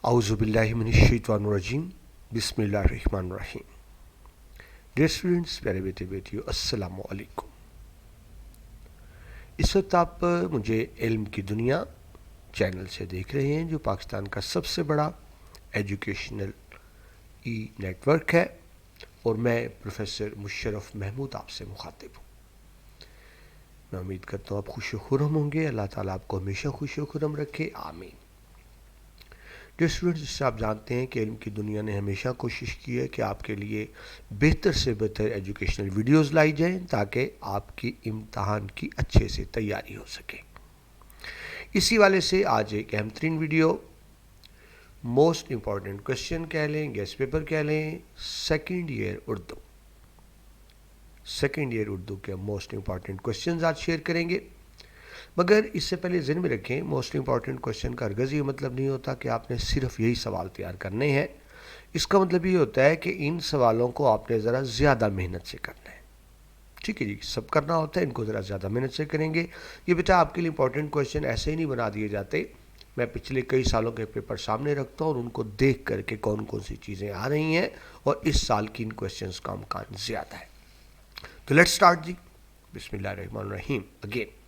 اعوذ باللہ من الشیطان الرجیم بسم اللہ الرحمن الرحیم. ڈیئر اسٹوڈنٹس، پیارے بیٹے بیٹیوں، السلام علیکم. اس وقت آپ مجھے علم کی دنیا چینل سے دیکھ رہے ہیں، جو پاکستان کا سب سے بڑا ایجوکیشنل ای نیٹ ورک ہے، اور میں پروفیسر مشرف محمود آپ سے مخاطب ہوں. میں امید کرتا ہوں آپ خوش و خرم ہوں گے. اللہ تعالیٰ آپ کو ہمیشہ خوش و خرم رکھے، آمین. ڈیئر اسٹوڈنٹس، جس سے آپ جانتے ہیں کہ علم کی دنیا نے ہمیشہ کوشش کی ہے کہ آپ کے لیے بہتر سے بہتر ایجوکیشنل ویڈیوز لائی جائیں تاکہ آپ کی امتحان کی اچھے سے تیاری ہو سکے. اسی والے سے آج ایک اہم ترین ویڈیو، موسٹ امپورٹنٹ کوشچن کہہ لیں، گیس پیپر کہہ لیں، سیکنڈ ایئر اردو کے موسٹ امپورٹنٹ کوشچنز آج شیئر کریں گے. مگر اس سے پہلے ذہن میں رکھیں، موسٹ امپورٹنٹ کوشچن کا ہرگز یہ مطلب نہیں ہوتا کہ آپ نے صرف یہی سوال تیار کرنے ہیں. اس کا مطلب یہ ہوتا ہے کہ ان سوالوں کو آپ نے ذرا زیادہ محنت سے کرنا ہے. ٹھیک ہے جی، سب کرنا ہوتا ہے، ان کو ذرا زیادہ محنت سے کریں گے. یہ بیٹا آپ کے لیے امپورٹنٹ کوشچن ایسے ہی نہیں بنا دیے جاتے. میں پچھلے کئی سالوں کے پیپر سامنے رکھتا ہوں اور ان کو دیکھ کر کے کون کون سی چیزیں آ رہی ہیں، اور اس سال کی ان کوشچنز کا امکان زیادہ ہے. تو لیٹس سٹارٹ جی. بسم اللہ الرحمن الرحیم. اگین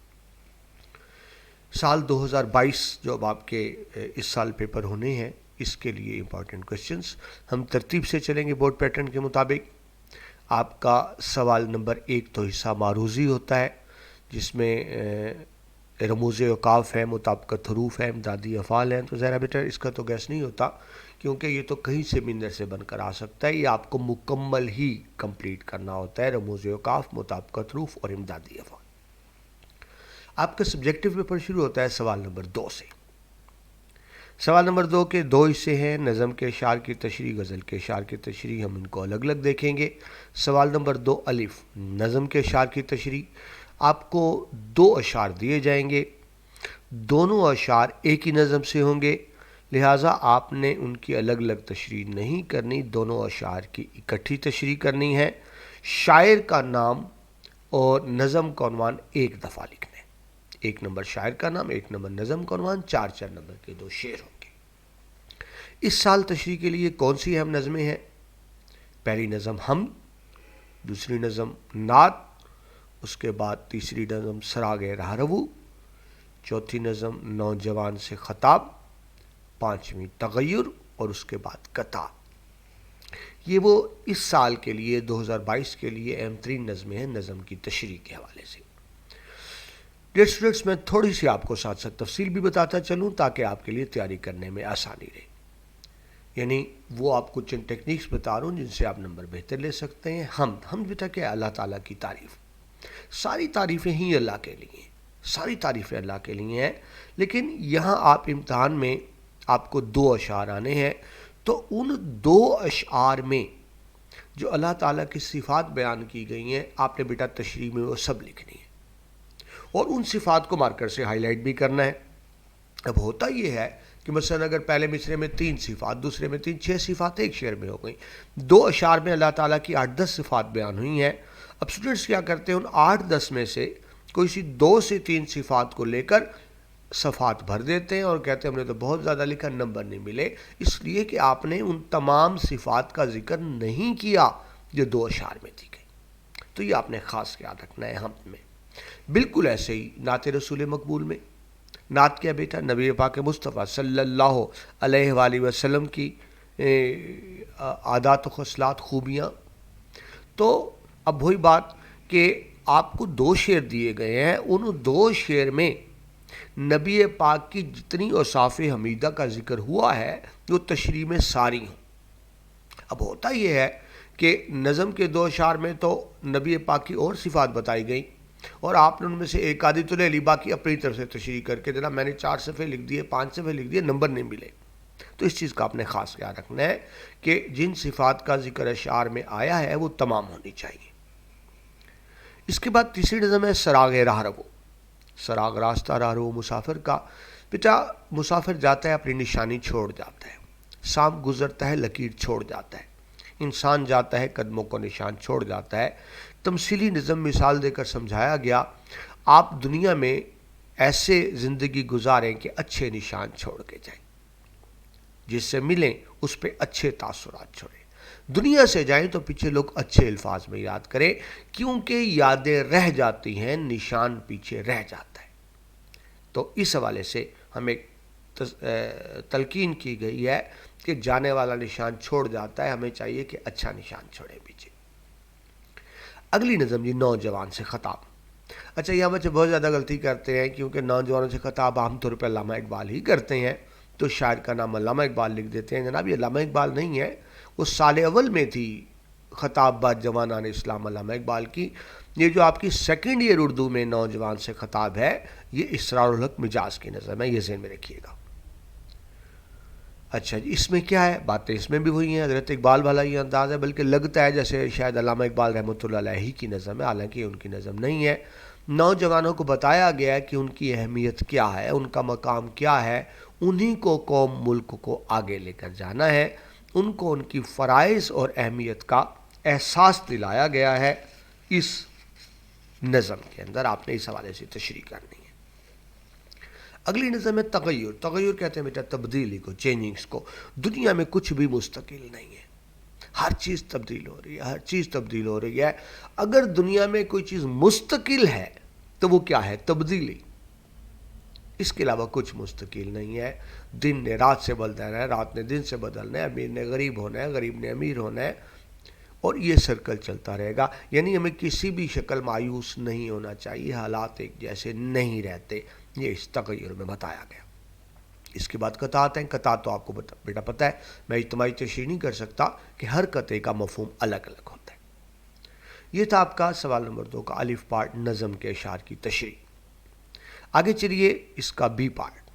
سال 2022 جو اب آپ کے اس سال پیپر ہونے ہیں، اس کے لیے امپورٹنٹ کوشچنز ہم ترتیب سے چلیں گے بورڈ پیٹرن کے مطابق. آپ کا سوال نمبر 1 تو حصہ معروضی ہوتا ہے، جس میں رموز اوقاف ہے، مطابقت حروف ہے، امدادی افعال ہیں. تو ذرا بیٹا اس کا تو گیس نہیں ہوتا، کیونکہ یہ تو کہیں سے مندر سے بن کر آ سکتا ہے. یہ آپ کو مکمل ہی کمپلیٹ کرنا ہوتا ہے، رموز اوقاف، مطابقت حروف اور امدادی افعال. آپ کا سبجیکٹو پیپر شروع ہوتا ہے سوال نمبر 2 سے. سوال نمبر 2 کے 2 حصے ہیں، نظم کے اشعار کی تشریح، غزل کے اشعار کی تشریح. ہم ان کو الگ الگ دیکھیں گے. سوال نمبر 2 الف، نظم کے اشعار کی تشریح. آپ کو 2 اشعار دیے جائیں گے، دونوں اشعار ایک ہی نظم سے ہوں گے، لہٰذا آپ نے ان کی الگ الگ تشریح نہیں کرنی، دونوں اشعار کی اکٹھی تشریح کرنی ہے. شاعر کا نام اور نظم کا عنوان ایک دفعہ لکھنا ہے. 1 نمبر شاعر کا نام، 1 نمبر نظم کا عنوان، 4 نمبر کے 2 شعر ہوں گے. اس سال تشریح کے لیے کون سی اہم نظمیں ہیں؟ پہلی نظم حمد، دوسری نظم نعت، اس کے بعد تیسری نظم سراغ راہرو، چوتھی نظم نوجوان سے خطاب، 5ویں تغیر، اور اس کے بعد قطع. یہ وہ اس سال کے لیے 2022 کے لیے اہم ترین نظمیں ہیں نظم کی تشریح کے حوالے سے. ڈیئر اسٹوڈنٹس، میں تھوڑی سی آپ کو ساتھ ساتھ تفصیل بھی بتاتا چلوں تاکہ آپ کے لیے تیاری کرنے میں آسانی رہے. یعنی وہ آپ کو چند ٹیکنیکس بتا رہا ہوں جن سے آپ نمبر بہتر لے سکتے ہیں. حمد بیٹا کیا ہے؟ اللہ تعالیٰ کی تعریف. ساری تعریفیں ہی اللہ کے لیے ہیں، ساری تعریفیں اللہ کے لیے ہیں. لیکن یہاں آپ امتحان میں آپ کو 2 اشعار آنے ہیں، تو ان 2 اشعار میں جو اللہ تعالیٰ کی صفات بیان کی گئی ہیں، آپ نے بیٹا تشریح میں وہ سب لکھنی ہے، اور ان صفات کو مارکر سے ہائی لائٹ بھی کرنا ہے. اب ہوتا یہ ہے کہ مثلا اگر پہلے مصرے میں 3 صفات، دوسرے میں 6 صفات ایک شعر میں ہو گئیں، 2 اشعار میں اللہ تعالیٰ کی 8-10 صفات بیان ہوئی ہیں. اب اسٹوڈنٹس کیا کرتے ہیں، ان 8-10 میں سے کوئی سی 2 سے 3 صفات کو لے کر صفحات بھر دیتے ہیں اور کہتے ہیں ہم نے تو بہت زیادہ لکھا، نمبر نہیں ملے، اس لیے کہ آپ نے ان تمام صفات کا ذکر نہیں کیا جو 2 اشعار میں دی گئی. تو یہ آپ نے خاص یاد رکھنا ہے حمد میں. بالکل ایسے ہی نعت رسول مقبول میں. نعت کیا بیٹا؟ نبی پاک مصطفیٰ صلی اللہ علیہ وآلہ وسلم کی عادات و خصلات، خوبیاں. تو اب وہی بات کہ آپ کو 2 شعر دیے گئے ہیں، ان 2 شعر میں نبی پاک کی جتنی اوصاف حمیدہ کا ذکر ہوا ہے وہ تشریح میں ساری ہوں. اب ہوتا یہ ہے کہ نظم کے 2 اشعار میں تو نبی پاک کی اور صفات بتائی گئیں، اور آپ نے ان میں سے ایک آدھی تو لے لی، باقی اپنی طرف سے تشریح کر کے دینا. میں نے 4 صفحے لکھ دیے، 5 صفحے لکھ دیے، نمبر نہیں ملے. تو اس چیز کا آپ نے خاص یاد رکھنا ہے کہ جن صفات کا ذکر اشعار میں آیا ہے وہ تمام ہونی چاہیے. اس کے بعد تیسری نظم ہے سراغ راہرو. سراغ راستہ، راہرو مسافر کا. بیٹا مسافر جاتا ہے اپنی نشانی چھوڑ جاتا ہے، سام گزرتا ہے لکیر چھوڑ جاتا ہے، انسان جاتا ہے قدموں کو نشان چھوڑ جاتا ہے. تمثیلی نظم مثال دے کر سمجھایا گیا، آپ دنیا میں ایسے زندگی گزاریں کہ اچھے نشان چھوڑ کے جائیں. جس سے ملیں اس پہ اچھے تاثرات چھوڑیں. دنیا سے جائیں تو پیچھے لوگ اچھے الفاظ میں یاد کریں، کیونکہ یادیں رہ جاتی ہیں، نشان پیچھے رہ جاتا ہے. تو اس حوالے سے ہمیں تلقین کی گئی ہے کہ جانے والا نشان چھوڑ جاتا ہے، ہمیں چاہیے کہ اچھا نشان چھوڑیں پیچھے. اگلی نظم جی، نوجوان سے خطاب. اچھا، یہاں بچے بہت زیادہ غلطی کرتے ہیں، کیونکہ نوجوانوں سے خطاب عام طور پہ علامہ اقبال ہی کرتے ہیں، تو شاعر کا نام علامہ اقبال لکھ دیتے ہیں. جناب یہ علامہ اقبال نہیں ہے، وہ سال اول میں تھی خطاب باد جوانان اسلام علامہ اقبال کی. یہ جو آپ کی سیکنڈ ایئر اردو میں نوجوان سے خطاب ہے، یہ اسرار الحق مجاز کی نظم ہے، یہ ذہن میں رکھیے گا. اچھا جی، اس میں کیا ہے؟ باتیں اس میں بھی ہوئی ہیں، حضرت اقبال والا یہ انداز ہے، بلکہ لگتا ہے جیسے شاید علامہ اقبال رحمۃ اللہ علیہ کی نظم ہے، حالانکہ ان کی نظم نہیں ہے. نوجوانوں کو بتایا گیا ہے کہ ان کی اہمیت کیا ہے، ان کا مقام کیا ہے، انہی کو قوم ملک کو آگے لے کر جانا ہے، ان کو ان کی فرائض اور اہمیت کا احساس دلایا گیا ہے. اس نظم کے اندر آپ نے اس حوالے سے تشریح کرنی ہے. اگلی نظم ہے تغیر. تغیر کہتے ہیں بیٹا تبدیلی کو، چینجنگز کو. دنیا میں کچھ بھی مستقل نہیں ہے، ہر چیز تبدیل ہو رہی ہے، ہر چیز تبدیل ہو رہی ہے. اگر دنیا میں کوئی چیز مستقل ہے تو وہ کیا ہے؟ تبدیلی. اس کے علاوہ کچھ مستقل نہیں ہے. دن نے رات سے بدلنا ہے، رات نے دن سے بدلنا ہے، امیر نے غریب ہونا ہے، غریب نے امیر ہونا ہے، اور یہ سرکل چلتا رہے گا. یعنی ہمیں کسی بھی شکل مایوس نہیں ہونا چاہیے، حالات ایک جیسے نہیں رہتے. یہ اس تغیر میں بتایا گیا. اس کے بعد قطعات ہیں. قطعات تو آپ کو بیٹا پتہ ہے، میں اجتماعی تشریح نہیں کر سکتا کہ ہر قطعے کا مفہوم الگ الگ ہوتا ہے. یہ تھا آپ کا سوال نمبر 2 کا الف پارٹ، نظم کے اشعار کی تشریح. آگے چلیے اس کا بی پارٹ،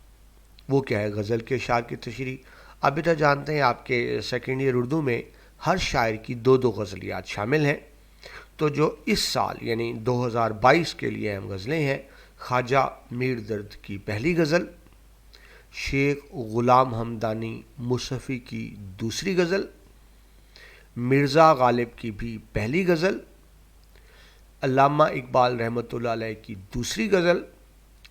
وہ کیا ہے؟ غزل کے اشعار کی تشریح. آپ بیٹا جانتے ہیں آپ کے سیکنڈ ایئر اردو میں ہر شاعر کی 2 غزلیات شامل ہیں. تو جو اس سال یعنی 2022 کے لیے اہم غزلیں ہیں: خواجہ میر درد کی پہلی غزل، شیخ غلام حمدانی مصحفی کی دوسری غزل، مرزا غالب کی بھی پہلی غزل، علامہ اقبال رحمۃ اللہ علیہ کی دوسری غزل،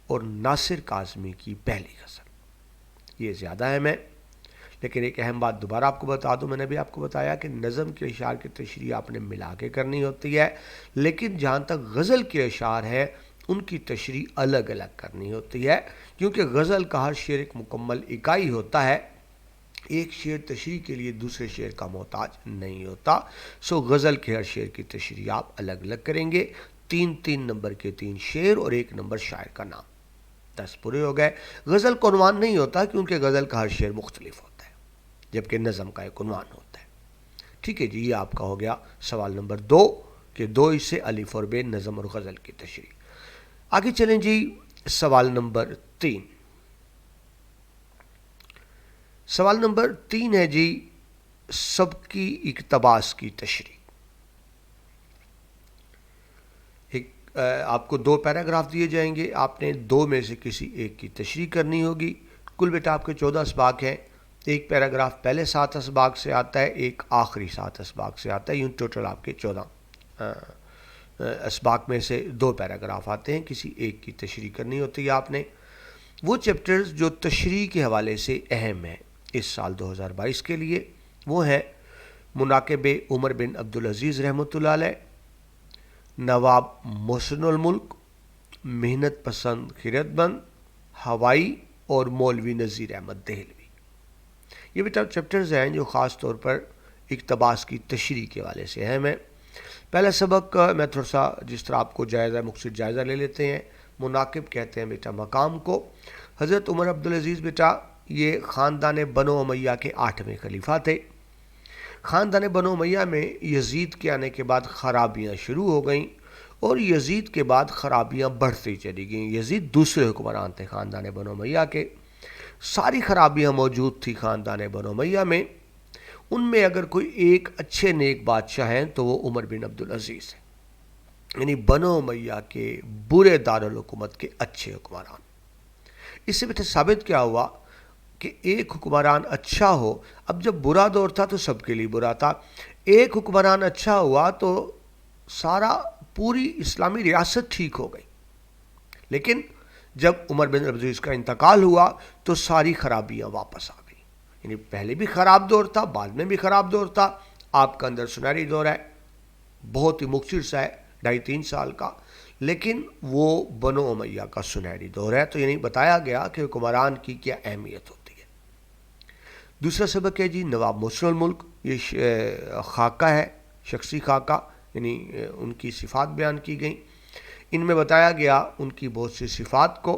اور ناصر کاظمی کی پہلی غزل. یہ زیادہ اہم ہے. لیکن ایک اہم بات دوبارہ آپ کو بتا دوں، میں نے بھی آپ کو بتایا کہ نظم کے اشعار کی تشریح آپ نے ملا کے کرنی ہوتی ہے، لیکن جہاں تک غزل کے اشعار ہیں ان کی تشریح الگ الگ کرنی ہوتی ہے، کیونکہ غزل کا ہر شعر ایک مکمل اکائی ہوتا ہے. ایک شعر تشریح کے لیے دوسرے شعر کا محتاج نہیں ہوتا. سو غزل کے ہر شعر کی تشریح آپ الگ الگ کریں گے. 3 نمبر کے 3 شعر اور 1 نمبر شاعر کا نام. 10 پورے ہو گئے. غزل کو عنوان نہیں ہوتا، کیونکہ غزل کا ہر شعر مختلف ہوتا ہے، جبکہ نظم کا ایک عنوان ہوتا ہے. ٹھیک ہے جی، یہ آپ کا ہو گیا سوال نمبر 2 کہ 2 حصے الف اور ب، نظم اور غزل کی تشریح. آگے چلیں جی سوال نمبر 3. سوال نمبر 3 ہے جی سبکی اقتباس کی تشریح. آپ کو 2 پیراگراف دیے جائیں گے، آپ نے 2 میں سے کسی ایک کی تشریح کرنی ہوگی. کل بیٹا آپ کے 14 اسباق ہیں. ایک پیراگراف پہلے 7 اسباق سے آتا ہے، ایک آخری 7 اسباق سے آتا ہے. یوں ٹوٹل آپ کے 14 اسباق میں سے 2 پیراگراف آتے ہیں، کسی ایک کی تشریح کرنی ہوتی ہے آپ نے. وہ چیپٹرز جو تشریح کے حوالے سے اہم ہیں اس سال 2022 کے لیے، وہ ہیں مناقب عمر بن عبدالعزیز رحمۃ اللہ علیہ، نواب محسن الملک، محنت پسند خیرت بند، ہوائی، اور مولوی نذیر احمد دہلوی. یہ بیٹا چیپٹرز ہیں جو خاص طور پر اقتباس کی تشریح کے حوالے سے اہم ہیں. پہلا سبق میں تھوڑا سا جس طرح آپ کو مختصر جائزہ لے لیتے ہیں. مناقب کہتے ہیں بیٹا مقام کو. حضرت عمر عبدالعزیز بیٹا یہ خاندان بنو امیہ کے 8ویں خلیفہ تھے. خاندان بنو امیہ میں یزید کے آنے کے بعد خرابیاں شروع ہو گئیں، اور یزید کے بعد خرابیاں بڑھتی چلی گئیں. یزید دوسرے حکمران تھے خاندان بنو امیہ کے. ساری خرابیاں موجود تھی خاندان بنو امیہ میں. ان میں اگر کوئی ایک اچھے نیک بادشاہ ہیں تو وہ عمر بن عبدالعزیز ہیں، یعنی بنو امیہ کے برے دارالحکومت کے اچھے حکمران. اس سے بیٹا ثابت کیا ہوا کہ ایک حکمران اچھا ہو. اب جب برا دور تھا تو سب کے لیے برا تھا. ایک حکمران اچھا ہوا تو پوری اسلامی ریاست ٹھیک ہو گئی. لیکن جب عمر بن عبدالعزیز کا انتقال ہوا تو ساری خرابیاں واپس آ گئیں. یعنی پہلے بھی خراب دور تھا، بعد میں بھی خراب دور تھا، آپ کا اندر سنہری دور ہے، بہت ہی مختصر سا ہے، 2.5-3 سال کا، لیکن وہ بنو امیہ کا سنہری دور ہے۔ تو یعنی بتایا گیا کہ حکمران کی کیا اہمیت ہوتی ہے۔ دوسرا سبق ہے جی نواب محسن الملک، یہ خاکہ ہے، شخصی خاکہ، یعنی ان کی صفات بیان کی گئیں۔ ان میں بتایا گیا ان کی بہت سی صفات کو،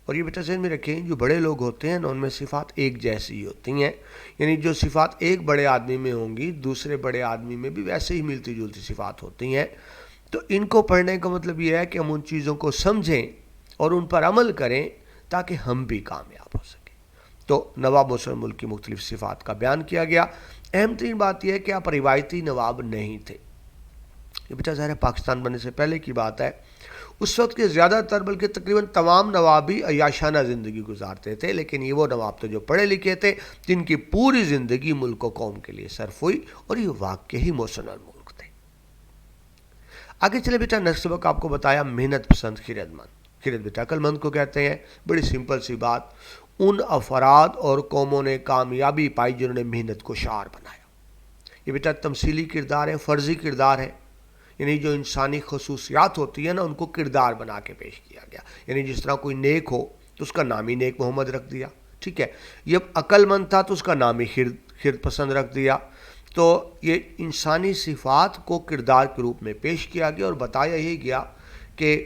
اور یہ بیٹا ذہن میں رکھیں جو بڑے لوگ ہوتے ہیں نا ان میں صفات ایک جیسی ہی ہوتی ہیں، یعنی جو صفات ایک بڑے آدمی میں ہوں گی دوسرے بڑے آدمی میں بھی ویسے ہی ملتی جلتی صفات ہوتی ہیں۔ تو ان کو پڑھنے کا مطلب یہ ہے کہ ہم ان چیزوں کو سمجھیں اور ان پر عمل کریں تاکہ ہم بھی کامیاب ہو سکیں۔ تو نواب محسن الملک کی مختلف صفات کا بیان کیا گیا۔ اہم ترین بات یہ ہے کہ آپ روایتی نواب نہیں تھے، یہ بیٹا ظاہر ہے پاکستان بننے سے پہلے کی بات ہے۔ اس وقت کے زیادہ تر بلکہ تقریباً تمام نواب بھی عیاشانہ زندگی گزارتے تھے، لیکن یہ وہ نواب تھے جو پڑھے لکھے تھے، جن کی پوری زندگی ملک و قوم کے لیے صرف ہوئی، اور یہ واقعی محسن الملک تھے۔ آگے چلے بیٹا، نیکسٹ سبق آپ کو بتایا محنت پسند خرد مند۔ خرد بیٹا عقل مند کو کہتے ہیں۔ بڑی سمپل سی بات، ان افراد اور قوموں نے کامیابی پائی جنہوں نے محنت کو شعار بنایا۔ یہ بیٹا تمثیلی کردار ہے، فرضی کردار ہے، یعنی جو انسانی خصوصیات ہوتی ہیں نا ان کو کردار بنا کے پیش کیا گیا۔ یعنی جس طرح کوئی نیک ہو تو اس کا نام ہی نیک محمد رکھ دیا، ٹھیک ہے۔ یہ عقل مند تھا تو اس کا نام ہی خرد پسند رکھ دیا۔ تو یہ انسانی صفات کو کردار کے روپ میں پیش کیا گیا اور بتایا ہی گیا کہ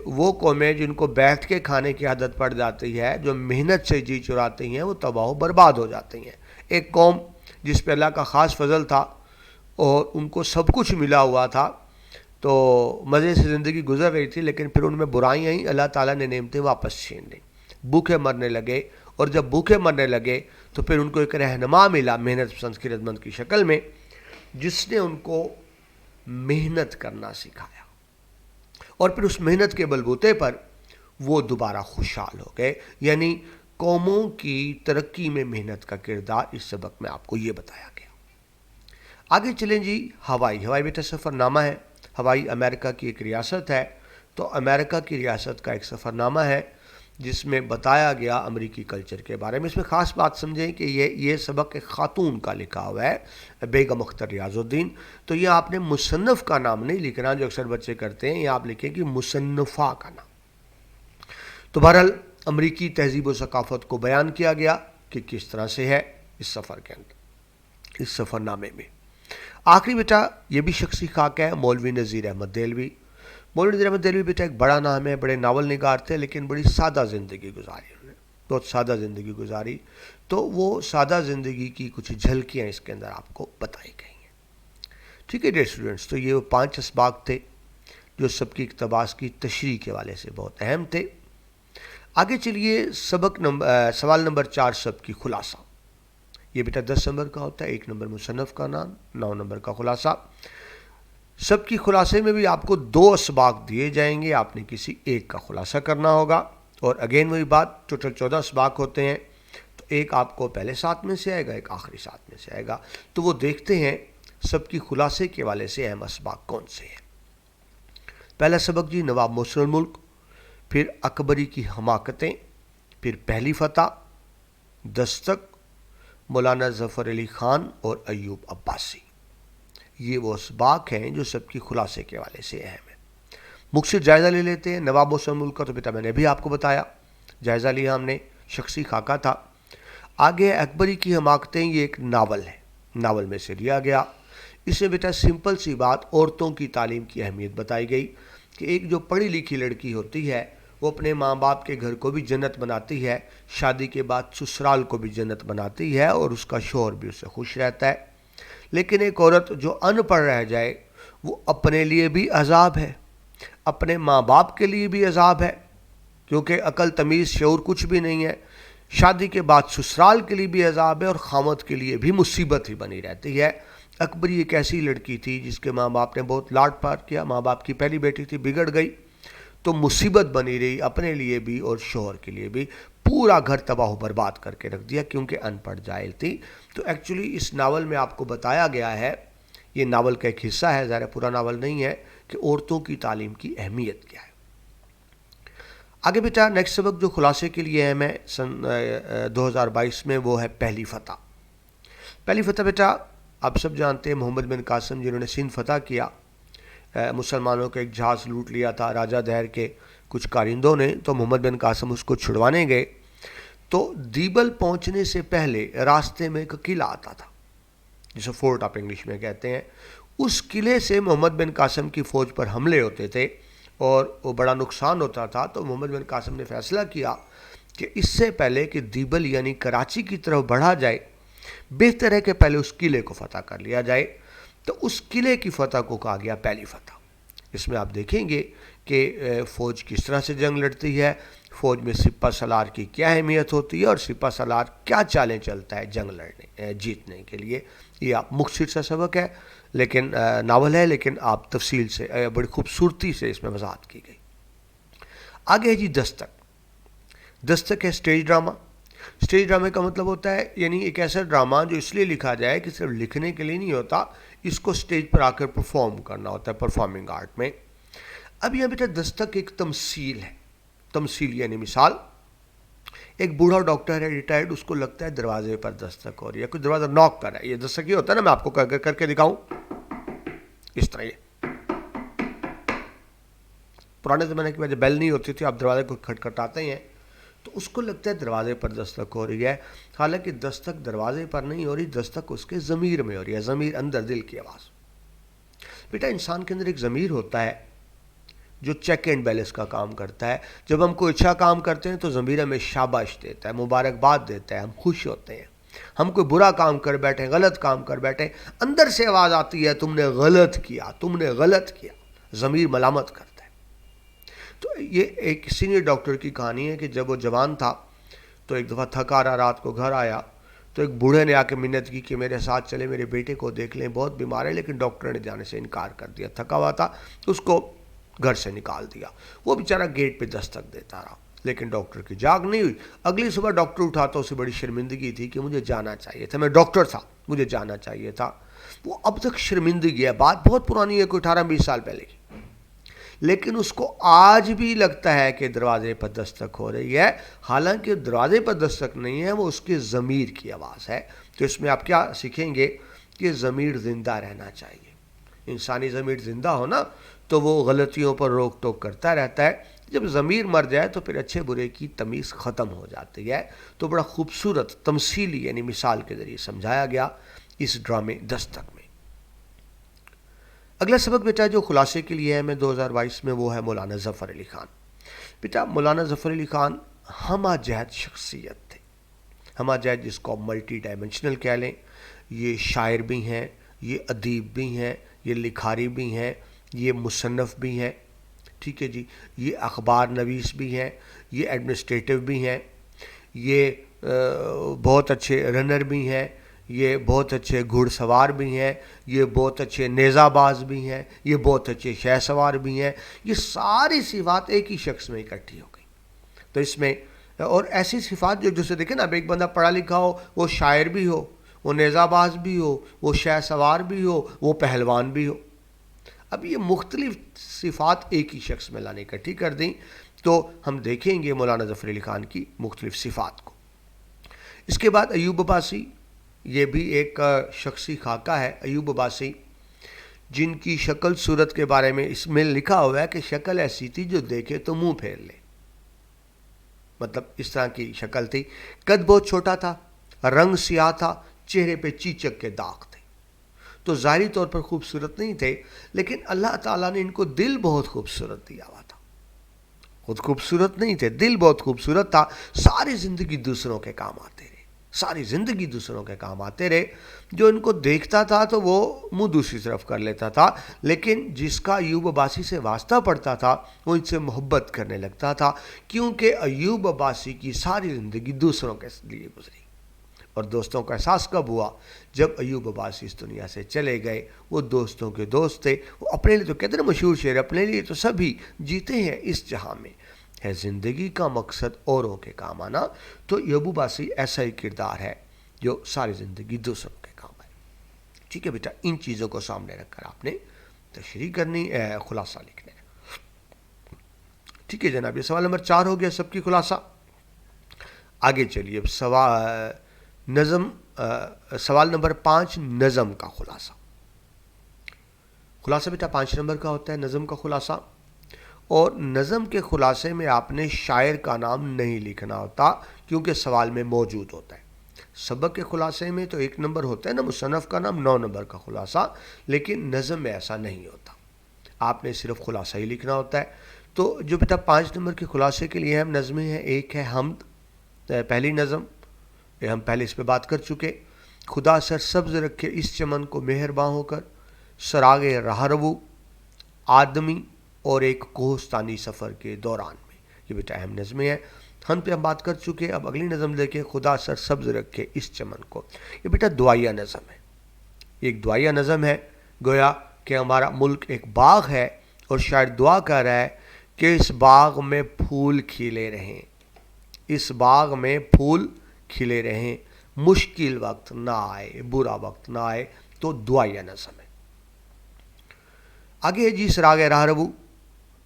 وہ قومیں جن کو بیٹھ کے کھانے کی عادت پڑ جاتی ہے، جو محنت سے جی چراتی ہیں، وہ تباہ و برباد ہو جاتی ہیں۔ ایک قوم جس پہ اللہ کا خاص فضل تھا اور ان کو سب کچھ ملا ہوا تھا تو مزے سے زندگی گزر رہی تھی، لیکن پھر ان میں برائیاں آئیں، اللہ تعالیٰ نے نعمتیں واپس چھین لیں، بھوکے مرنے لگے، اور جب بھوکے مرنے لگے تو پھر ان کو ایک رہنما ملا محنت پسند خرد مند کی شکل میں، جس نے ان کو محنت کرنا سکھایا، اور پھر اس محنت کے بلبوتے پر وہ دوبارہ خوشحال ہو گئے۔ یعنی قوموں کی ترقی میں محنت کا کردار اس سبق میں آپ کو یہ بتایا گیا۔ آگے چلیں جی، ہوائی بیٹا سفر نامہ ہے۔ ہوائی امریکہ کی ایک ریاست ہے، تو امریکہ کی ریاست کا ایک سفر نامہ ہے جس میں بتایا گیا امریکی کلچر کے بارے میں۔ اس میں خاص بات سمجھیں کہ یہ سبق ایک خاتون کا لکھا ہوا ہے، بیگم اختر ریاض الدین۔ تو یہ آپ نے مصنف کا نام نہیں لکھنا جو اکثر بچے کرتے ہیں، یہ آپ لکھیں کہ مصنفہ کا نام۔ تو بہرحال امریکی تہذیب و ثقافت کو بیان کیا گیا کہ کس طرح سے ہے اس سفر کے اندر، اس سفر نامے میں۔ آخری بیٹا یہ بھی شخصی خاکہ ہے، مولوی نذیر احمد دہلوی۔ مولوی نذیر احمد دہلوی بیٹا ایک بڑا نام ہے، بڑے ناول نگار تھے، لیکن بڑی سادہ زندگی گزاری انہوں نے، بہت سادہ زندگی گزاری۔ تو وہ سادہ زندگی کی کچھ جھلکیاں اس کے اندر آپ کو بتائی گئی ہیں، ٹھیک ہے ڈیئر اسٹوڈنٹس۔ تو یہ 5 اسباق تھے جو سب کی اقتباس کی تشریح کے حوالے سے بہت اہم تھے۔ آگے چلیے سوال نمبر 4 سب کی خلاصہ۔ یہ بیٹا 10 نمبر کا ہوتا ہے، 1 نمبر مصنف کا نام، 9 نمبر کا خلاصہ۔ سب کی خلاصے میں بھی آپ کو 2 اسباق دیے جائیں گے، آپ نے کسی ایک کا خلاصہ کرنا ہوگا، اور اگین وہی بات، ٹوٹل 14 اسباق ہوتے ہیں، تو ایک آپ کو پہلے 7 میں سے آئے گا، ایک آخری 7 میں سے آئے گا۔ تو وہ دیکھتے ہیں سب کی خلاصے کے حوالے سے اہم اسباق کون سے ہیں۔ پہلا سبق جی نواب محسن الملک، پھر اکبری کی حماقتیں، پھر پہلی فتح، دستک، مولانا ظفر علی خان اور ایوب عباسی۔ یہ وہ اسباق ہیں جو سب کی خلاصے کے حوالے سے اہم ہیں۔ مختصر جائزہ لے لیتے ہیں۔ نواب محسن الملک کا تو بیٹا میں نے بھی آپ کو بتایا، جائزہ لیا ہم نے، شخصی خاکہ تھا۔ آگے اکبری کی حماقتیں، یہ ایک ناول ہے، ناول میں سے لیا گیا۔ اس میں بیٹا سمپل سی بات، عورتوں کی تعلیم کی اہمیت بتائی گئی کہ ایک جو پڑھی لکھی لڑکی ہوتی ہے وہ اپنے ماں باپ کے گھر کو بھی جنت بناتی ہے، شادی کے بعد سسرال کو بھی جنت بناتی ہے، اور اس کا شوہر بھی اس سے خوش رہتا ہے۔ لیکن ایک عورت جو ان پڑھ رہ جائے وہ اپنے لیے بھی عذاب ہے، اپنے ماں باپ کے لیے بھی عذاب ہے، کیونکہ عقل تمیز شعور کچھ بھی نہیں ہے۔ شادی کے بعد سسرال کے لیے بھی عذاب ہے، اور خامد کے لیے بھی مصیبت ہی بنی رہتی ہے۔ اکبری ایک ایسی لڑکی تھی جس کے ماں باپ نے بہت لاڈ پیار کیا، ماں باپ کی پہلی بیٹی تھی، بگڑ گئی تو مصیبت بنی رہی اپنے لیے بھی اور شوہر کے لیے بھی، پورا گھر تباہ و برباد کر کے رکھ دیا کیونکہ ان پڑھ جاہل تھی۔ تو ایکچولی اس ناول میں آپ کو بتایا گیا ہے، یہ ناول کا ایک حصہ ہے، ظاہر پورا ناول نہیں ہے، کہ عورتوں کی تعلیم کی اہمیت کیا ہے۔ آگے بیٹا نیکسٹ سبق جو خلاصے کے لیے ہے میں سن 2022 میں، وہ ہے پہلی فتح۔ پہلی فتح بیٹا آپ سب جانتے ہیں محمد بن قاسم جنہوں نے سندھ فتح کیا، مسلمانوں کا ایک جہاز لوٹ لیا تھا راجہ دہر کے کچھ کارندوں نے، تو محمد بن قاسم اس کو چھڑوانے گئے، تو دیبل پہنچنے سے پہلے راستے میں ایک قلعہ آتا تھا جسے فورٹ آپ انگلش میں کہتے ہیں، اس قلعے سے محمد بن قاسم کی فوج پر حملے ہوتے تھے اور وہ بڑا نقصان ہوتا تھا۔ تو محمد بن قاسم نے فیصلہ کیا کہ اس سے پہلے کہ دیبل یعنی کراچی کی طرف بڑھا جائے، بہتر ہے کہ پہلے اس قلعے کو فتح کر لیا جائے۔ تو اس قلعے کی فتح کو کہا گیا پہلی فتح۔ اس میں آپ دیکھیں گے کہ فوج کس طرح سے جنگ لڑتی ہے، فوج میں سپہ سالار کی کیا اہمیت ہوتی ہے اور سپہ سالار کیا چالیں چلتا ہے جنگ لڑنے جیتنے کے لیے۔ یہ آپ مختصر سا سبق ہے، لیکن ناول ہے، لیکن آپ تفصیل سے بڑی خوبصورتی سے اس میں وضاحت کی گئی۔ آگے ہے جی دستک۔ دستک ہے سٹیج ڈرامہ۔ سٹیج ڈرامے کا مطلب ہوتا ہے یعنی ایک ایسا ڈرامہ جو اس لیے لکھا جائے کہ صرف لکھنے کے لیے نہیں ہوتا، اس کو سٹیج پر آ کر پرفارم کرنا ہوتا ہے پرفارمنگ آرٹ میں۔ اب یہ بیٹا دستک ایک تمثیل ہے۔ تمثیل یعنی مثال، ایک بوڑھا ڈاکٹر ہے ریٹائرڈ، اس کو لگتا ہے دروازے پر دستک ہو رہی ہے، کوئی دروازہ ناک کر رہا ہے۔ یہ دستک یہ ہوتا ہے نا، میں آپ کو کر کے دکھاؤں اس طرح۔ یہ پرانے زمانے کی وجہ بیل نہیں ہوتی تھی، آپ دروازے کو کھٹکھٹاتے ہیں تو اس کو لگتا ہے دروازے پر دستک ہو رہی ہے، حالانکہ دستک دروازے پر نہیں ہو رہی، دستک اس کے ضمیر میں ہو رہی ہے، ضمیر اندر دل کی آواز۔ بیٹا انسان کے اندر ایک ضمیر ہوتا ہے جو چیک اینڈ بیلنس کا کام کرتا ہے۔ جب ہم کوئی اچھا کام کرتے ہیں تو ضمیر ہمیں شاباش دیتا ہے، مبارکباد دیتا ہے، ہم خوش ہوتے ہیں۔ ہم کوئی برا کام کر بیٹھے، غلط کام کر بیٹھے، اندر سے آواز آتی ہے تم نے غلط کیا، تم نے غلط کیا، ضمیر ملامت کرتا ہے۔ تو یہ ایک سینئر ڈاکٹر کی کہانی ہے کہ جب وہ جوان تھا تو ایک دفعہ تھکا رہا، رات کو گھر آیا تو ایک بوڑھے نے آ کے منت کی کہ میرے ساتھ چلے، میرے بیٹے کو دیکھ لیں، بہت بیمار ہے، لیکن ڈاکٹر نے جانے سے انکار کر دیا، تھکا ہوا تھا، اس کو گھر سے نکال دیا۔ وہ بیچارہ گیٹ پہ دستک دیتا رہا، لیکن ڈاکٹر کی جاگ نہیں ہوئی۔ اگلی صبح ڈاکٹر اٹھا تو اسے بڑی شرمندگی تھی کہ مجھے جانا چاہیے تھا، میں ڈاکٹر تھا، مجھے جانا چاہیے تھا۔ وہ اب تک شرمندگی ہے، بات بہت پرانی ہے، کوئی 18-20 سال پہلے کی، لیکن اس کو آج بھی لگتا ہے کہ دروازے پر دستک ہو رہی ہے، حالانکہ دروازے پر دستک نہیں ہے، وہ اس کے ضمیر کی آواز ہے۔ تو اس میں آپ کیا سیکھیں گے کہ ضمیر زندہ رہنا چاہیے۔ انسانی ضمیر زندہ ہو نا تو وہ غلطیوں پر روک ٹوک کرتا رہتا ہے، جب ضمیر مر جائے تو پھر اچھے برے کی تمیز ختم ہو جاتی ہے۔ تو بڑا خوبصورت تمثیلی یعنی مثال کے ذریعے سمجھایا گیا اس ڈرامے دستک میں۔ اگلا سبق بیٹا جو خلاصے کے لیے ہے میں 2022 میں، وہ ہے مولانا ظفر علی خان۔ بیٹا مولانا ظفر علی خان ہمہ جہت شخصیت تھے، ہمہ جہت جس کو ملٹی ڈائمنشنل کہہ لیں۔ یہ شاعر بھی ہیں، یہ ادیب بھی ہیں، یہ لکھاری بھی ہیں، یہ مصنف بھی ہیں، ٹھیک ہے جی، یہ اخبار نویس بھی ہیں، یہ ایڈمنسٹریٹو بھی ہیں، یہ بہت اچھے رنر بھی ہیں، یہ بہت اچھے گھڑ سوار بھی ہیں، یہ بہت اچھے نیزہ باز بھی ہیں، یہ بہت اچھے شہ سوار بھی ہیں۔ یہ ساری صفات ایک ہی شخص میں اکٹھی ہو گئی۔ تو اس میں اور ایسی صفات جو جسے دیکھیں نا، اب ایک بندہ پڑھا لکھا ہو، وہ شاعر بھی ہو، وہ نیزہ باز بھی ہو، وہ شہ سوار بھی ہو، وہ پہلوان بھی ہو۔ اب یہ مختلف صفات ایک ہی شخص میں لانے اکٹھی کر دیں تو ہم دیکھیں گے مولانا ظفر علی خان کی مختلف صفات کو۔ اس کے بعد ایوب عباسی، یہ بھی ایک شخصی خاکہ ہے۔ ایوب عباسی جن کی شکل صورت کے بارے میں اس میں لکھا ہوا ہے کہ شکل ایسی تھی جو دیکھے تو منہ پھیر لے، مطلب اس طرح کی شکل تھی۔ قد بہت چھوٹا تھا، رنگ سیاہ تھا، چہرے پہ چیچک کے داغ تھے، تو ظاہری طور پر خوبصورت نہیں تھے، لیکن اللہ تعالیٰ نے ان کو دل بہت خوبصورت دیا ہوا تھا۔ خود خوبصورت نہیں تھے، دل بہت خوبصورت تھا۔ ساری زندگی دوسروں کے کام آتے رہے، ساری زندگی دوسروں کے کام آتے رہے۔ جو ان کو دیکھتا تھا تو وہ منہ دوسری طرف کر لیتا تھا، لیکن جس کا ایوب عباسی سے واسطہ پڑتا تھا وہ ان سے محبت کرنے لگتا تھا، کیونکہ ایوب عباسی کی ساری زندگی دوسروں کے لیے گزری۔ اور دوستوں کا احساس کب ہوا؟ جب ایوب عباسی اس دنیا سے چلے گئے۔ وہ دوستوں کے دوست تھے، وہ اپنے لیے تو کہتے ہیں نا مشہور شعر، اپنے لیے تو سبھی جیتے ہیں اس جہاں میں، ہے زندگی کا مقصد اوروں کے کام آنا۔ تو ایوب عباسی ایسا ہی کردار ہے جو ساری زندگی دوسروں کے کام آئے۔ ٹھیک ہے بیٹا، ان چیزوں کو سامنے رکھ کر آپ نے تشریح کرنی، خلاصہ لکھنا ہے۔ ٹھیک ٹھیک ہے جناب، یہ سوال نمبر 4 ہو گیا سب کی خلاصہ. آگے چلیے سوال نمبر 5 نظم کا خلاصہ. خلاصہ بیٹا 5 نمبر کا ہوتا ہے نظم کا خلاصہ، اور نظم کے خلاصے میں آپ نے شاعر کا نام نہیں لکھنا ہوتا کیونکہ سوال میں موجود ہوتا ہے. سبق کے خلاصے میں تو 1 نمبر ہوتا ہے نا، مصنف کا نام 9 نمبر کا خلاصہ، لیکن نظم میں ایسا نہیں ہوتا، آپ نے صرف خلاصہ ہی لکھنا ہوتا ہے. تو جو بیٹا 5 نمبر کے خلاصے کے لیے اہم نظمیں ہیں، ایک ہے حمد، پہلی نظم، ہم پہلے اس پہ بات کر چکے. خدا سر سبز رکھے اس چمن کو مہرباں ہو کر، سراغ راہ رو، آدمی، اور ایک کوہستانی سفر کے دوران میں. یہ بیٹا اہم نظمیں ہیں. ہم پہ ہم بات کر چکے. اب اگلی نظم دیکھیں، خدا سر سبز رکھے اس چمن کو. یہ بیٹا دعائیہ نظم ہے، ایک دعائیہ نظم ہے. گویا کہ ہمارا ملک ایک باغ ہے اور شاعر دعا کر رہا ہے کہ اس باغ میں پھول کھلے رہیں، اس باغ میں پھول کھلے رہیں، مشکل وقت نہ آئے، برا وقت نہ آئے. تو دعائیہ نظم ہے. آگے جی سراغ راہ رو.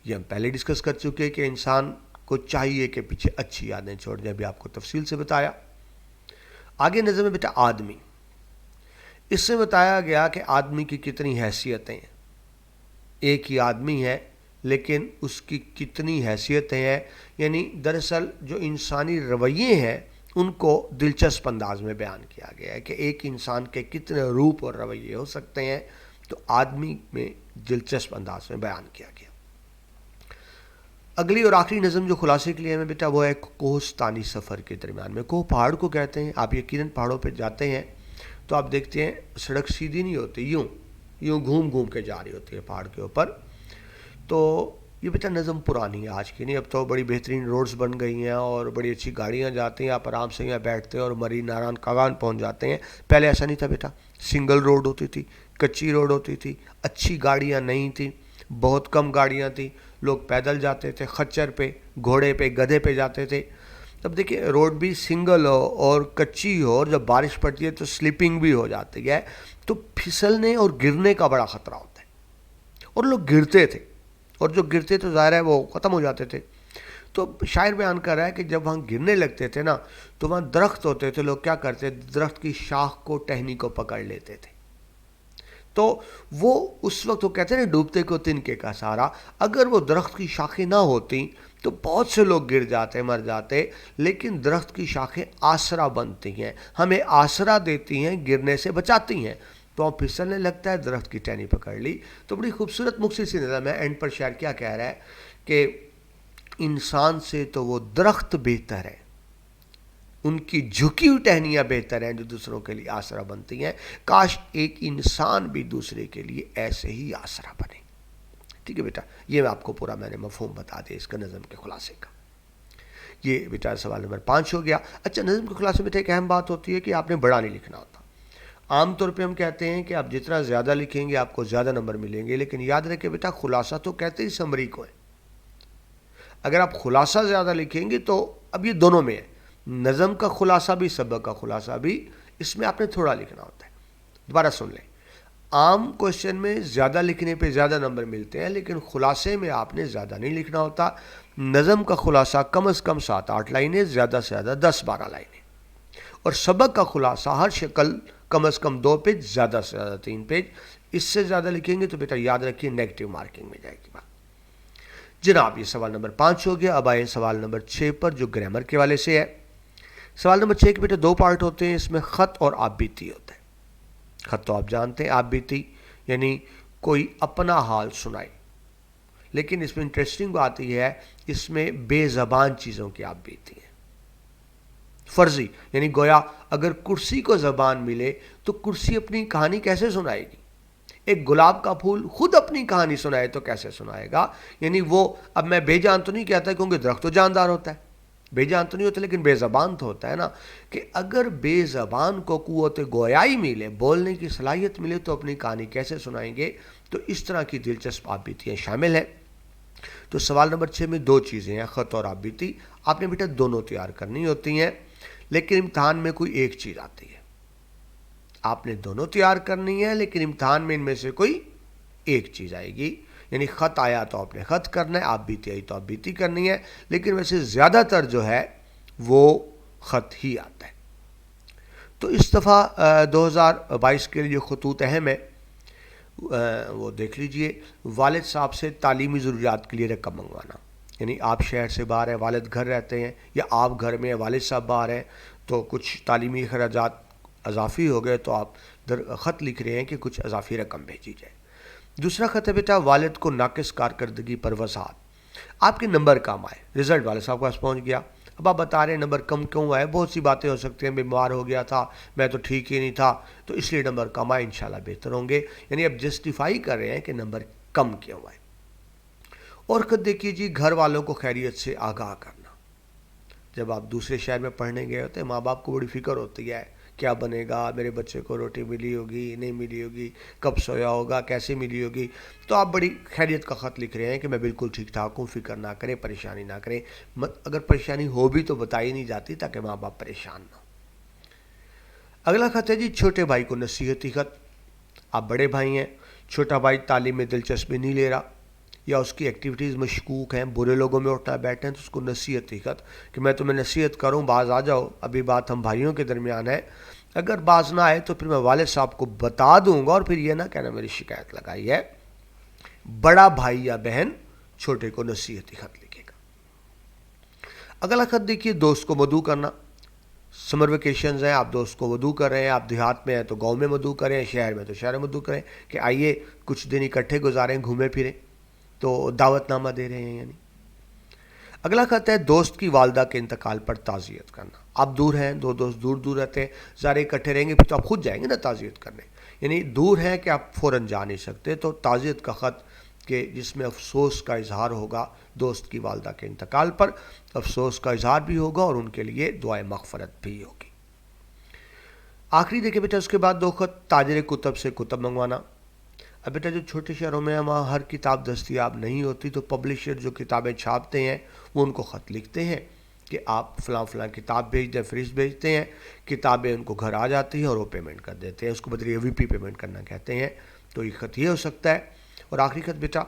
یہ ہم پہلے ڈسکس کر چکے کہ انسان کو چاہیے کہ پیچھے اچھی یادیں چھوڑ دیں، ابھی آپ کو تفصیل سے بتایا. آگے نظم ہے بیٹا آدمی. اس سے بتایا گیا کہ آدمی کی کتنی حیثیتیں ہیں. ایک ہی آدمی ہے لیکن اس کی کتنی حیثیتیں ہیں، یعنی دراصل جو انسانی رویے ہیں ان کو دلچسپ انداز میں بیان کیا گیا ہے کہ ایک انسان کے کتنے روپ اور رویے ہو سکتے ہیں. تو آدمی میں دلچسپ انداز میں بیان کیا گیا. اگلی اور آخری نظم جو خلاصے کے لیے ہے بیٹا وہ ہے کوہستانی سفر کے درمیان میں. کوہ پہاڑ کو کہتے ہیں. آپ یقیناً پہاڑوں پہ جاتے ہیں تو آپ دیکھتے ہیں سڑک سیدھی نہیں ہوتی، یوں گھوم گھوم کے جا رہی ہوتی ہے پہاڑ کے اوپر. تو یہ بیٹا نظم پرانی ہے، آج کی نہیں. اب تو بڑی بہترین روڈز بن گئی ہیں اور بڑی اچھی گاڑیاں جاتی ہیں، آپ آرام سے یہاں بیٹھتے ہیں اور مری ناران کاغان پہنچ جاتے ہیں. پہلے ایسا نہیں تھا بیٹا، سنگل روڈ ہوتی تھی، کچی روڈ ہوتی تھی، اچھی گاڑیاں نہیں تھیں، بہت کم گاڑیاں تھیں. لوگ پیدل جاتے تھے، خچر پہ، گھوڑے پہ، گدھے پہ جاتے تھے. اب دیکھیں روڈ بھی سنگل ہو اور کچی ہو، اور جب بارش پڑتی ہے تو سلپنگ بھی ہو جاتی ہے، تو پھسلنے اور گرنے کا بڑا خطرہ ہوتا ہے. اور لوگ گرتے تھے، اور جو گرتے تو ظاہر ہے وہ ختم ہو جاتے تھے. تو شاعر بیان کر رہا ہے کہ جب وہاں گرنے لگتے تھے نا تو وہاں درخت ہوتے تھے، لوگ کیا کرتے، درخت کی شاخ کو، ٹہنی کو پکڑ لیتے تھے. تو وہ اس وقت وہ کہتے ہیں نا ڈوبتے کو تنکے کا سہارا. اگر وہ درخت کی شاخیں نہ ہوتی تو بہت سے لوگ گر جاتے، مر جاتے. لیکن درخت کی شاخیں آسرا بنتی ہیں، ہمیں آسرا دیتی ہیں، گرنے سے بچاتی ہیں. تو وہ پھسلنے لگتا ہے، درخت کی ٹہنی پکڑ لی. تو بڑی خوبصورت مختصر سی نظم ہے. اینڈ پر شاعر کیا کہہ رہا ہے کہ انسان سے تو وہ درخت بہتر ہے، ان کی جھکی ہوئی ٹہنیاں بہتر ہیں جو دوسروں کے لیے آسرا بنتی ہیں. کاش ایک انسان بھی دوسرے کے لیے ایسے ہی آسرا بنے. ٹھیک ہے بیٹا، یہ آپ کو پورا میں نے مفہوم بتا دیا اس کا نظم کے خلاصے کا. یہ بیٹا سوال نمبر 5 ہو گیا. اچھا نظم کے خلاصے میں ایک اہم بات ہوتی ہے کہ آپ نے بڑا نہیں لکھنا ہوتا. عام طور پہ ہم کہتے ہیں کہ آپ جتنا زیادہ لکھیں گے آپ کو زیادہ نمبر ملیں گے، لیکن یاد رکھیں بیٹا خلاصہ تو کہتے ہی سمری کو ہے. اگر آپ خلاصہ زیادہ لکھیں گے تو اب یہ دونوں میں ہے، نظم کا خلاصہ بھی، سبق کا خلاصہ بھی، اس میں آپ نے تھوڑا لکھنا ہوتا ہے. دوبارہ سن لیں، عام کوشچن میں زیادہ لکھنے پہ زیادہ نمبر ملتے ہیں، لیکن خلاصے میں آپ نے زیادہ نہیں لکھنا ہوتا. نظم کا خلاصہ کم از کم 7-8 لائنیں، زیادہ سے زیادہ 10-12 لائنیں. اور سبق کا خلاصہ ہر شکل کم از کم 2 پیج، زیادہ سے زیادہ 3 پیج. اس سے زیادہ لکھیں گے تو بیٹا یاد رکھیے نیگیٹو مارکنگ میں جائے گی بات. جناب یہ سوال نمبر 5 ہو گیا. اب آئے سوال نمبر 6 پر جو گرامر کے والے سے ہے. سوال نمبر 6 کے بیٹے 2 پارٹ ہوتے ہیں، اس میں خط اور آپ بیتی ہوتا ہے. خط تو آپ جانتے ہیں، آپ بیتی یعنی کوئی اپنا حال سنائے. لیکن اس میں انٹرسٹنگ بات یہ ہے، اس میں بے زبان چیزوں کی آپ بیتی ہیں. فرضی یعنی گویا اگر کرسی کو زبان ملے تو کرسی اپنی کہانی کیسے سنائے گی؟ ایک گلاب کا پھول خود اپنی کہانی سنائے تو کیسے سنائے گا؟ یعنی وہ، اب میں بے جان تو نہیں کہتا کیونکہ درخت تو جاندار ہوتا ہے، بے جان تو نہیں ہوتا لیکن بے زبان تو ہوتا ہے نا. کہ اگر بے زبان کو قوت گویائی ملے، بولنے کی صلاحیت ملے تو اپنی کہانی کیسے سنائیں گے؟ تو اس طرح کی دلچسپ آپ بیتیاں شامل ہیں. تو سوال نمبر 6 میں 2 چیزیں ہیں، خط اور آپ بیتی. آپ نے بیٹا دونوں تیار کرنی ہوتی ہیں، لیکن امتحان میں کوئی ایک چیز آتی ہے. آپ نے دونوں تیار کرنی ہے لیکن امتحان میں ان میں سے کوئی ایک چیز آئے گی. یعنی خط آیا تو آپ نے خط کرنا ہے، آپ بیتی آئی تو آپ بیتی کرنی ہے، لیکن ویسے زیادہ تر جو ہے وہ خط ہی آتا ہے۔ تو اس دفعہ 2022 کے لیے جو خطوط اہم ہے وہ دیکھ لیجئے۔ والد صاحب سے تعلیمی ضروریات کے لیے رقم منگوانا، یعنی آپ شہر سے باہر ہیں، والد گھر رہتے ہیں، یا آپ گھر میں ہیں، والد صاحب باہر ہیں، تو کچھ تعلیمی اخراجات اضافی ہو گئے تو آپ خط لکھ رہے ہیں کہ کچھ اضافی رقم بھیجی جائے۔ دوسرا خط ہے بیٹا والد کو ناقص کارکردگی پر وضاحت، آپ کے نمبر کم آئے، رزلٹ والد صاحب کے پاس پہنچ گیا، اب آپ بتا رہے ہیں نمبر کم کیوں آئے، بہت سی باتیں ہو سکتی ہیں، بیمار ہو گیا تھا، میں تو ٹھیک ہی نہیں تھا، تو اس لیے نمبر کم آئے، انشاءاللہ بہتر ہوں گے، یعنی اب جسٹیفائی کر رہے ہیں کہ نمبر کم کیوں آئے۔ اور خود دیکھیے جی، گھر والوں کو خیریت سے آگاہ کرنا، جب آپ دوسرے شہر میں پڑھنے گئے ہوتے ہیں ماں باپ کو بڑی فکر ہوتی ہے، کیا بنے گا، میرے بچے کو روٹی ملی ہوگی نہیں ملی ہوگی، کب سویا ہوگا، کیسے ملی ہوگی، تو آپ بڑی خیریت کا خط لکھ رہے ہیں کہ میں بالکل ٹھیک ٹھاک ہوں، فکر نہ کریں، پریشانی نہ کریں، اگر پریشانی ہو بھی تو بتائی نہیں جاتی تاکہ ماں باپ پریشان نہ ہو۔ اگلا خط ہے جی چھوٹے بھائی کو نصیحتی خط، آپ بڑے بھائی ہیں، چھوٹا بھائی تعلیم میں دلچسپی نہیں لے رہا یا اس کی ایکٹیویٹیز مشکوک ہیں، برے لوگوں میں اٹھنا بیٹھے ہیں، تو اس کو نصیحتی خط کہ میں تمہیں نصیحت کروں، باز آ جاؤ، ابھی بات ہم بھائیوں کے درمیان ہے، اگر باز نہ آئے تو پھر میں والد صاحب کو بتا دوں گا اور پھر یہ نہ کہنا میری شکایت لگائی ہے۔ بڑا بھائی یا بہن چھوٹے کو نصیحتی خط لکھے گا۔ اگلا خط دیکھیے دوست کو مدعو کرنا، سمر ویکیشنز ہیں، آپ دوست کو مدعو کر رہے ہیں، آپ دیہات میں ہیں تو گاؤں میں مدعو کریں، شہر میں تو شہر میں مدعو کریں کہ آئیے کچھ دن اکٹھے گزاریں، گھومیں پھریں، تو دعوت نامہ دے رہے ہیں یعنی۔ اگلا خط ہے دوست کی والدہ کے انتقال پر تعزیت کرنا، آپ دور ہیں، دو دوست دور دور رہتے ہیں، سارے اکٹھے رہیں گے پھر تو آپ خود جائیں گے نا تعزیت کرنے، یعنی دور ہیں کہ آپ فوراً جا نہیں سکتے، تو تعزیت کا خط کہ جس میں افسوس کا اظہار ہوگا دوست کی والدہ کے انتقال پر، افسوس کا اظہار بھی ہوگا اور ان کے لیے دعائے مغفرت بھی ہوگی۔ آخری دیکھیں بیٹا اس کے بعد دو خط تاجر کتب سے کتب منگوانا۔ اب بیٹا جو چھوٹے شہروں میں وہاں ہر کتاب دستیاب نہیں ہوتی، تو پبلشر جو کتابیں چھاپتے ہیں وہ ان کو خط لکھتے ہیں کہ آپ فلاں فلاں کتاب بھیج دیں، فہرست بھیجتے ہیں، کتابیں ان کو گھر آ جاتی ہیں اور وہ پیمنٹ کر دیتے ہیں، اس کو بدلے وی پی پیمنٹ کرنا کہتے ہیں، تو یہ خط یہ ہو سکتا ہے۔ اور آخری خط بیٹا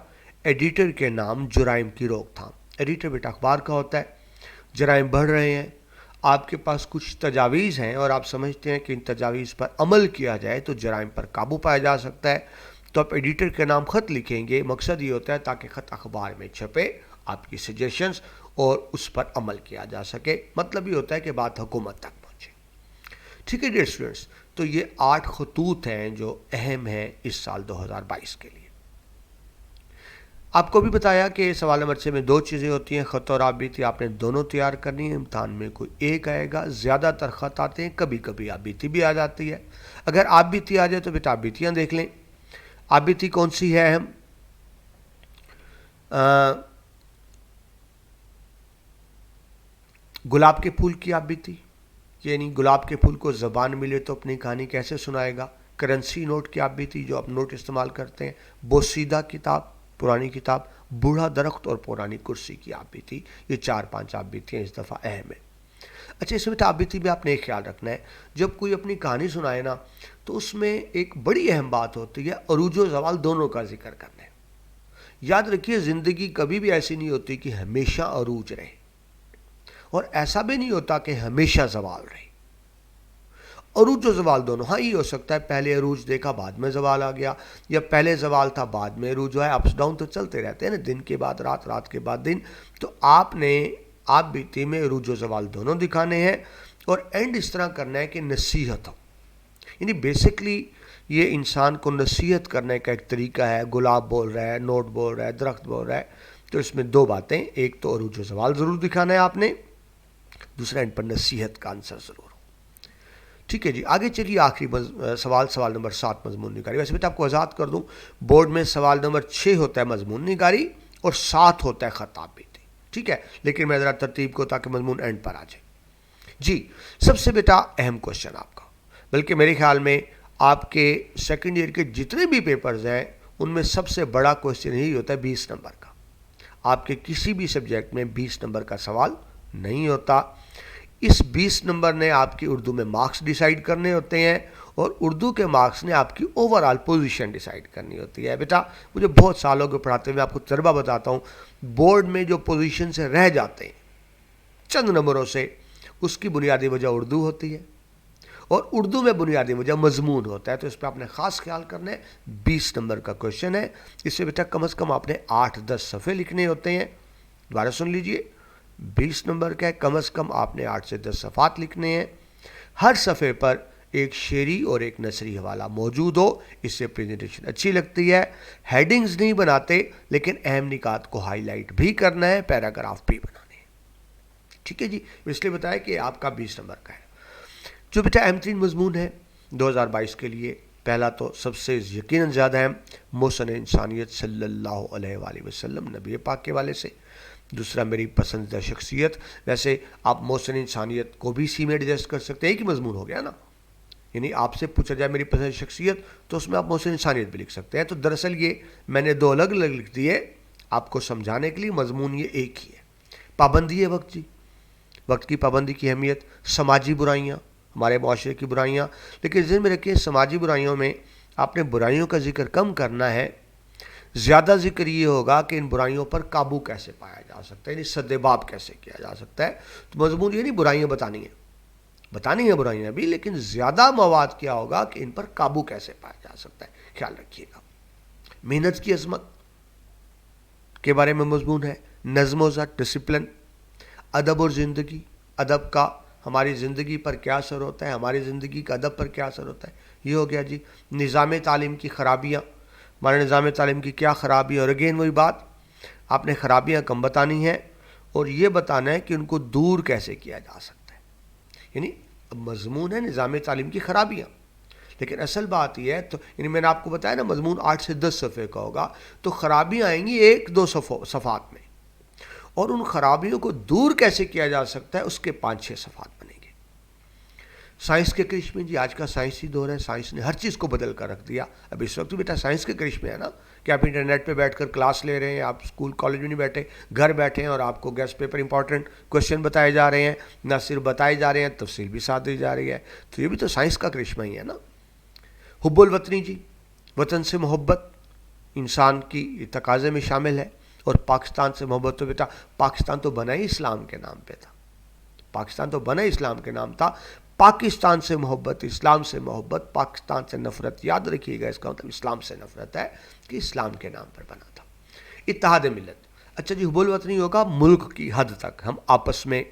ایڈیٹر کے نام جرائم کی روک تھام، ایڈیٹر بیٹا اخبار کا ہوتا ہے، جرائم بڑھ رہے ہیں، آپ کے پاس کچھ تجاویز ہیں اور آپ سمجھتے ہیں کہ ان تجاویز پر عمل کیا جائے تو جرائم پر قابو پایا جا سکتا ہے، تو آپ ایڈیٹر کے نام خط لکھیں گے، مقصد یہ ہوتا ہے تاکہ خط اخبار میں چھپے، آپ کی سجیشنز اور اس پر عمل کیا جا سکے، مطلب یہ ہوتا ہے کہ بات حکومت تک پہنچے۔ ٹھیک ہے ڈیئر اسٹوڈنٹس، تو یہ 8 خطوط ہیں جو اہم ہیں اس سال 2022 کے لیے۔ آپ کو بھی بتایا کہ سوال نمبر 6 میں 2 چیزیں ہوتی ہیں، خط اور آپ بیتی، آپ نے دونوں تیار کرنی ہے، امتحان میں کوئی ایک آئے گا، زیادہ تر خط آتے ہیں، کبھی کبھی آپ بیتی بھی آ جاتی ہے، اگر آپ بیتی آ جائے تو بیٹا آپ بیتیاں دیکھ لیں۔ آپ بیتی کون سی ہے اہم؟ گلاب کے پھول کی آپ بیتی، یعنی گلاب کے پھول کو زبان ملے تو اپنی کہانی کیسے سنائے گا، کرنسی نوٹ کی آپ بیتی جو آپ نوٹ استعمال کرتے ہیں، بوسیدہ کتاب پرانی کتاب، بوڑھا درخت اور پرانی کرسی کی آپ بیتی، یہ 4-5 آپ بیتیاں اس دفعہ اہم ہے۔ اچھا اس میں آپ بیتی بھی آپ نے ایک خیال رکھنا ہے، جب کوئی اپنی کہانی سنائے نا تو اس میں ایک بڑی اہم بات ہوتی ہے عروج و زوال دونوں کا ذکر کرنا ہے۔ یاد رکھیے زندگی کبھی بھی ایسی نہیں ہوتی کہ ہمیشہ عروج رہے، اور ایسا بھی نہیں ہوتا کہ ہمیشہ زوال رہے، عروج و زوال دونوں، ہاں یہ ہو سکتا ہے پہلے عروج دیکھا بعد میں زوال آ گیا، یا پہلے زوال تھا بعد میں عروج ہوا ہے، اپس ڈاؤن تو چلتے رہتے ہیں نا، دن کے بعد رات، رات کے بعد دن، تو آپ بیتی میں عروج و زوال دونوں دکھانے ہیں، اور اینڈ اس طرح کرنا ہے کہ نصیحت ہو، یعنی بیسکلی یہ انسان کو نصیحت کرنے کا ایک طریقہ ہے، گلاب بول رہا ہے، نوٹ بول رہا ہے، درخت بول رہا ہے، تو اس میں 2 باتیں، ایک تو عروج و زوال ضرور دکھانا ہے آپ نے، دوسرا ان پر نصیحت کا عنصر ضرور ہو۔ ٹھیک ہے جی، آگے چلیے آخری سوال نمبر 7 مضمون نگاری۔ ویسے بیٹا آپ کو وضاحت کر دوں، بورڈ میں سوال نمبر 6 ہوتا ہے مضمون نگاری اور 7 ہوتا ہے خطاب بیتی، ٹھیک ہے، لیکن میں ذرا ترتیب کو تاکہ مضمون اینڈ پر آ جائے۔ جی سب سے بیٹا اہم کوشچن آپ کا، بلکہ میرے خیال میں آپ کے سیکنڈ ایئر کے جتنے بھی پیپرز ہیں ان میں سب سے بڑا کوشچن یہی ہوتا ہے 20 نمبر کا، آپ کے کسی بھی سبجیکٹ میں 20 نمبر کا سوال نہیں ہوتا، اس 20 نمبر نے آپ کی اردو میں مارکس ڈیسائیڈ کرنے ہوتے ہیں، اور اردو کے مارکس نے آپ کی اوور آل پوزیشن ڈیسائیڈ کرنی ہوتی ہے. بیٹا مجھے بہت سالوں کے پڑھاتے ہوئے آپ کو تجربہ بتاتا ہوں, بورڈ میں جو پوزیشن سے رہ جاتے ہیں چند نمبروں سے, اس کی بنیادی وجہ اردو ہوتی ہے, اور اردو میں بنیادی وجہ مضمون ہوتا ہے. تو اس پہ آپ نے خاص خیال کرنا ہے. 20 نمبر کا کوشچن ہے, اس سے بیٹا کم از کم آپ نے 8-10 صفحے لکھنے ہوتے ہیں. دوبارہ سن لیجئے, 20 نمبر کا ہے, کم از کم آپ نے 8 سے 10 صفحات لکھنے ہیں. ہر صفحے پر ایک شعری اور ایک نثری حوالہ موجود ہو, اس سے پریزنٹیشن اچھی لگتی ہے. ہیڈنگز نہیں بناتے, لیکن اہم نکات کو ہائی لائٹ بھی کرنا ہے, پیراگراف بھی بنانے ہیں. ٹھیک ہے جی, اس لیے بتایا کہ آپ کا 20 نمبر کا ہے. جو بیٹا اہم ترین مضمون ہے 2022 کے لیے, پہلا تو سب سے یقیناً زیادہ اہم, محسن انسانیت صلی اللہ علیہ وآلہ وسلم, نبی پاک کے والے سے. دوسرا میری پسندیدہ شخصیت. ویسے آپ محسن انسانیت کو بھی سی میں ایڈجسٹ کر سکتے ہیں, ایک ہی مضمون ہو گیا نا. یعنی آپ سے پوچھا جائے میری پسندیدہ شخصیت, تو اس میں آپ محسن انسانیت بھی لکھ سکتے ہیں. تو دراصل یہ میں نے 2 الگ الگ لکھ دیے آپ کو سمجھانے کے لیے, مضمون یہ ایک ہی ہے. پابندی ہے وقت جی, وقت کی پابندی کی اہمیت. سماجی برائیاں, ہمارے معاشرے کی برائیاں, لیکن ذہن میں رکھیں سماجی برائیوں میں آپ نے برائیوں کا ذکر کم کرنا ہے, زیادہ ذکر یہ ہوگا کہ ان برائیوں پر قابو کیسے پایا جا سکتا ہے, یعنی سدباب کیسے کیا جا سکتا ہے. تو مضمون یہ نہیں برائیاں بتانی ہیں برائیاں بھی, لیکن زیادہ مواد کیا ہوگا کہ ان پر قابو کیسے پایا جا سکتا ہے. خیال رکھیے گا. محنت کی عظمت کے بارے میں مضمون ہے. نظم و ضبط, ڈسپلن. ادب اور زندگی, ادب کا ہماری زندگی پر کیا اثر ہوتا ہے, ہماری زندگی کا ادب پر کیا اثر ہوتا ہے, یہ ہو گیا جی. نظام تعلیم کی خرابیاں, ہمارے نظام تعلیم کی کیا خرابی ہے, اور اگین وہی بات, آپ نے خرابیاں کم بتانی ہیں اور یہ بتانا ہے کہ ان کو دور کیسے کیا جا سکتا ہے. یعنی مضمون ہے نظام تعلیم کی خرابیاں, لیکن اصل بات یہ ہے, تو یعنی میں نے آپ کو بتایا نا مضمون 8 سے 10 صفحے کا ہوگا, تو خرابیاں آئیں گی 1-2 صفحات میں, اور ان خرابیوں کو دور کیسے کیا جا سکتا ہے اس کے 5-6 صفحات بنے گے. سائنس کے کرشمے جی, آج کا سائنسی دور ہے, سائنس نے ہر چیز کو بدل کر رکھ دیا. اب اس وقت بیٹا سائنس کے کرشمے ہے نا, کہ آپ انٹرنیٹ پہ بیٹھ کر کلاس لے رہے ہیں, آپ اسکول کالج میں نہیں بیٹھے, گھر بیٹھے ہیں, اور آپ کو گیسٹ پیپر امپورٹنٹ کوشچن بتائے جا رہے ہیں, نہ صرف بتائے جا رہے ہیں, تفصیل بھی ساتھ دی جا رہی ہے. تو یہ بھی تو سائنس کا کرشمہ ہی ہے نا. حب الوطنی جی, وطن سے محبت انسان کی تقاضے میں شامل ہے, اور پاکستان سے محبت. تو بیٹا پاکستان تو بنا ہی اسلام کے نام پہ تھا, پاکستان تو بنا ہی اسلام کے نام تھا. پاکستان سے محبت, اسلام سے محبت, پاکستان سے نفرت. یاد رکھیے گا, اس کا مطلب اسلام سے نفرت ہے کہ اسلام کے نام پر بنا تھا. اتحاد ملت, اچھا جی, حب الوطنی ہوگا ملک کی حد تک, ہم آپس میں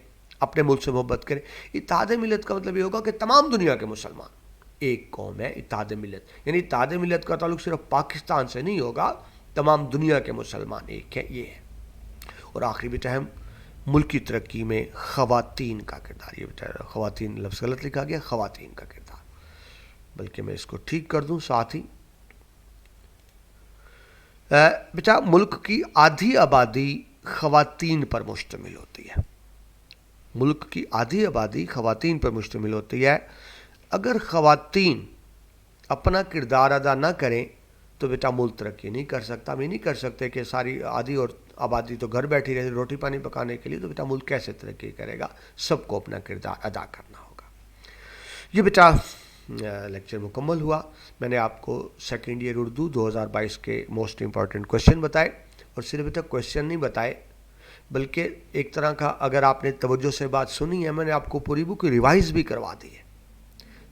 اپنے ملک سے محبت کریں. اتحاد ملت کا مطلب یہ ہوگا کہ تمام دنیا کے مسلمان ایک قوم ہے. اتحاد ملت یعنی اتحاد ملت کا تعلق صرف پاکستان سے نہیں ہوگا, تمام دنیا کے مسلمان ایک ہیں, یہ ہے. اور آخری بیٹا ہم ملکی ترقی میں خواتین کا کردار. یہ بیٹا خواتین لفظ غلط لکھا گیا, خواتین کا کردار, بلکہ میں اس کو ٹھیک کر دوں ساتھ ہی. بیٹا ملک کی آدھی آبادی خواتین پر مشتمل ہوتی ہے, ملک کی آدھی آبادی خواتین پر مشتمل ہوتی ہے. اگر خواتین اپنا کردار ادا نہ کریں تو بیٹا ملک ترقی نہیں کر سکتا. ہم یہ نہیں کر سکتے کہ ساری آدھی اور آبادی تو گھر بیٹھی رہتی روٹی پانی پکانے کے لیے, تو بیٹا ملک کیسے ترقی کرے گا؟ سب کو اپنا کردار ادا کرنا ہوگا. یہ بیٹا لیکچر مکمل ہوا. میں نے آپ کو سیکنڈ ایئر اردو 2022 کے موسٹ امپورٹنٹ کوشچن بتائے, اور صرف بیٹا کوشچن نہیں بتائے, بلکہ ایک طرح کا اگر آپ نے توجہ سے بات سنی ہے, میں نے آپ کو پوری بک ریوائز بھی کروا دی ہے.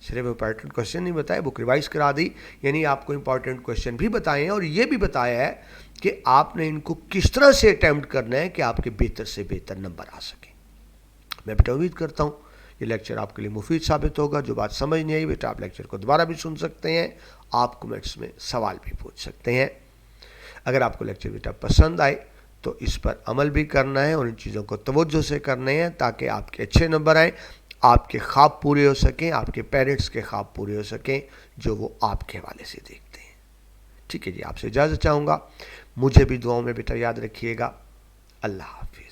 صرف امپورٹنٹ کوشچن نہیں بتائے, بک ریوائز کرا دی, یعنی آپ کو امپورٹنٹ کوشچن بھی بتائے ہیں, اور یہ بھی بتایا ہے کہ آپ نے ان کو کس طرح سے اٹیمپٹ کرنا ہے کہ آپ کے بہتر سے بہتر نمبر آ سکیں. میں بیٹا امید کرتا ہوں یہ لیکچر آپ کے لیے مفید ثابت ہوگا. جو بات سمجھ نہیں آئی بیٹا آپ لیکچر کو دوبارہ بھی سن سکتے ہیں, آپ کمنٹس میں سوال بھی پوچھ سکتے ہیں. اگر آپ کو لیکچر بیٹا پسند آئے تو اس پر عمل بھی کرنا ہے, اور ان چیزوں کو توجہ سے کرنے ہیں تاکہ آپ کے اچھے نمبر آئیں, آپ کے خواب پورے ہو سکیں, آپ کے پیرنٹس کے خواب پورے ہو سکیں جو وہ آپ کے حوالے سے دیکھتے ہیں. ٹھیک ہے جی, آپ سے اجازت چاہوں گا. مجھے بھی دعاؤں میں بیٹا یاد رکھیے گا. اللہ حافظ.